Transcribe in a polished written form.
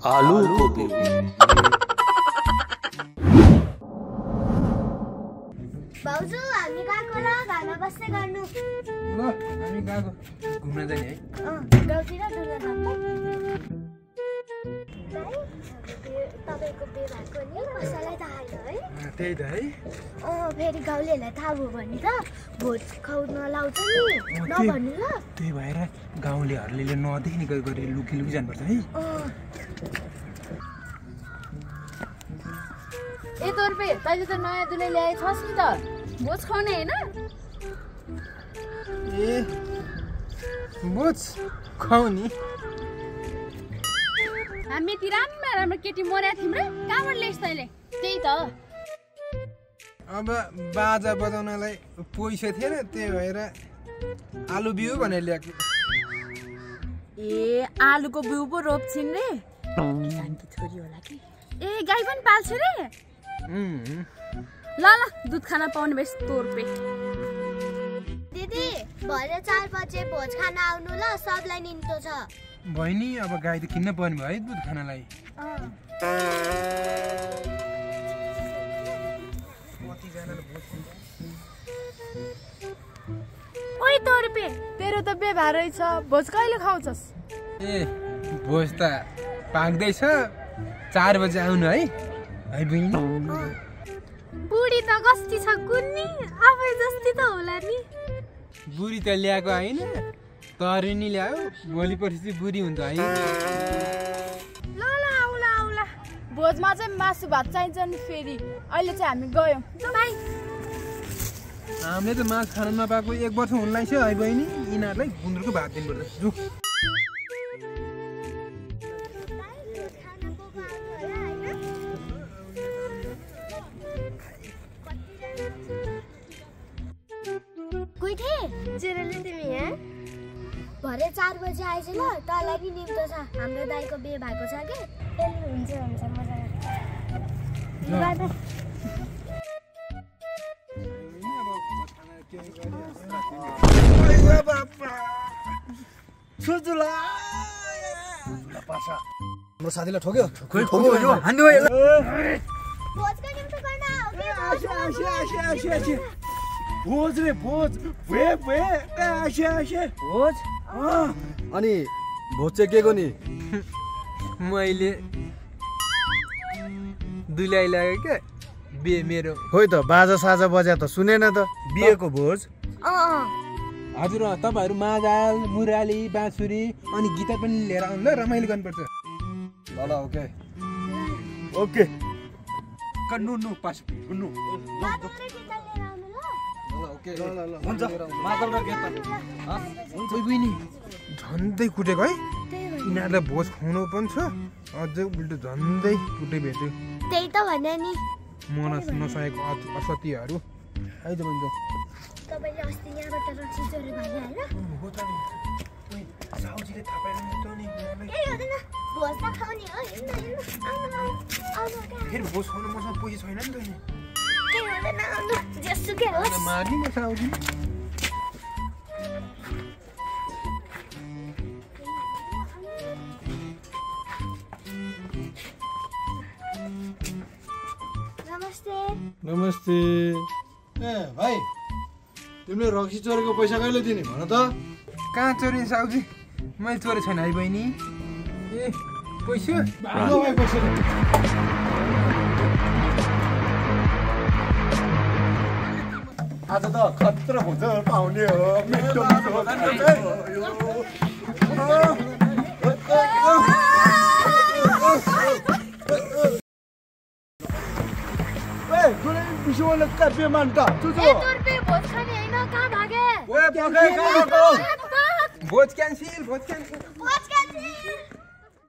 आलू गोभी। भाउजू हामी गएको र घरमा बस्दै गर्नु। ल हामी गएको घुम्न जाने है। गाउँतिर डुल्न जान्छ। तपाईको बे भएको नि कसैलाई थाहा छैन है? त्यही त है। फेरि गाउँलेहरूलाई थाहा भयो भने त भोज खुवाउन लाउँछ नि, नभन्नु ल। त्यही भएर गाउँलेहरूले नदेख्ने गरी लुकी लुकी जानुपर्छ है। ए तोर्पे तैँले त नयाँ दुलै ल्याएछस् नि त, भोज खुवाउने होइन? ए भोज खुवाउने? हामी यति राम्रो राम्रो केटी मर्या थियौँ र कहाँबाट ल्याइस् तैँले? त्यही त अब बाजा बजाउनलाई पैसा थिएन, त्यही भएर आलु बिउ भनेर ल्याएको। ए आलुको बिउ पो रोप्छिन् रे? किसानकी छोरी होला कि? ए गाई पनि पाल्छ रे? ल ल दुध खाना पाउने भएस् तोर्पे। दिदी भरे 4 बजे भोज खान आउनु ल, सबलाई निम्तो छ। बहिनी अब गाई त किन्न पर्ने भयो है दुध खानलाई। ओइ तोर्पे तेरो त बेभा रहेछ, भोज कहिले खाउँछस्? ए भोज त पाक्दैछ, 4 बजे आउनु है बहिनी। बुढी त कस्ती छ कुन्नी, आफै जस्ती त होला नि। बुढी त ल्याएको होइन, तरी नि ल्यायो, भोलि पर्सि चाहिँ बुढी हुन्छ है। ल ल आउला आउला, भोजमा चाहिँ मासु भात चाहिन्छ नि फेरि। अहिले चाहिँ हामी गयौँ बाई। हामीले त मासु खान नपाएको 1 वर्ष हुनलाई छ है बहिनी। यिनीहरूलाई गुन्द्रुकको भात दिनुपर्छ। जु चिरले तिमी यहाँ भरे 4 बजे आएछ ल, तँलाई नि निम्तो छ। हाम्रो दाइको बिहे भएको छ कि? हुन्छ हुन्छ मजा हाम्रो साथीलाई ठोक्यो। भोज रे भोज भोज अनि भोज चाहिँ के को नि? मैले दुलाई लाग्यो क्या बिहे मेरो। खोइ त बाजा साजा बजा त सुनेन त, बिहेको भोज। हजुर तपाईँहरू मादल मुराली बाँसुरी अनि गिटार पनि लिएर आउनु ल, रमाइलो गर्नुपर्छ। ल ल ओके ओके कन्नु नु पास नु ओके हुन्छ मादल र गिटार हुन्छ बहिनी झन्डै कुटेको है। यिनीहरूलाई भोज खुवाउनु पनि छ, अझै उल्टो झन्डै कुटे भेट्यो। त्यही त भने नि, मन नसकेको असत्यहरू है त भन्छ। तपाईले अस्ति यहाँबाट रक्सी चोरी भइहाल्यो। हो त नि, साउजीले थाहा पाएन नि त नि। केही हुँदैन, भोज त खाउने हो। फेरि भोज खुवाउनु मसँग पैसा छैन नि त नि। केही हुँदैन, आउनु जेसुकै होस्। मार्ने म साउजी। नमस्ते। नमस्ते। ए भाइ तिमीले रक्सी चोरेको पैसा कहिले दिने भन त? कहाँ चोरी साउजी? मैले चोरे छैन है बहिनी। ए पैसा पैसा आज त खतरा भोज पाउने हो। मिठो कापे मान्टा तोर्पे भोज खाने हैन, कहाँ भागे? भोज क्यान्सिल। भोज क्यान्सिल।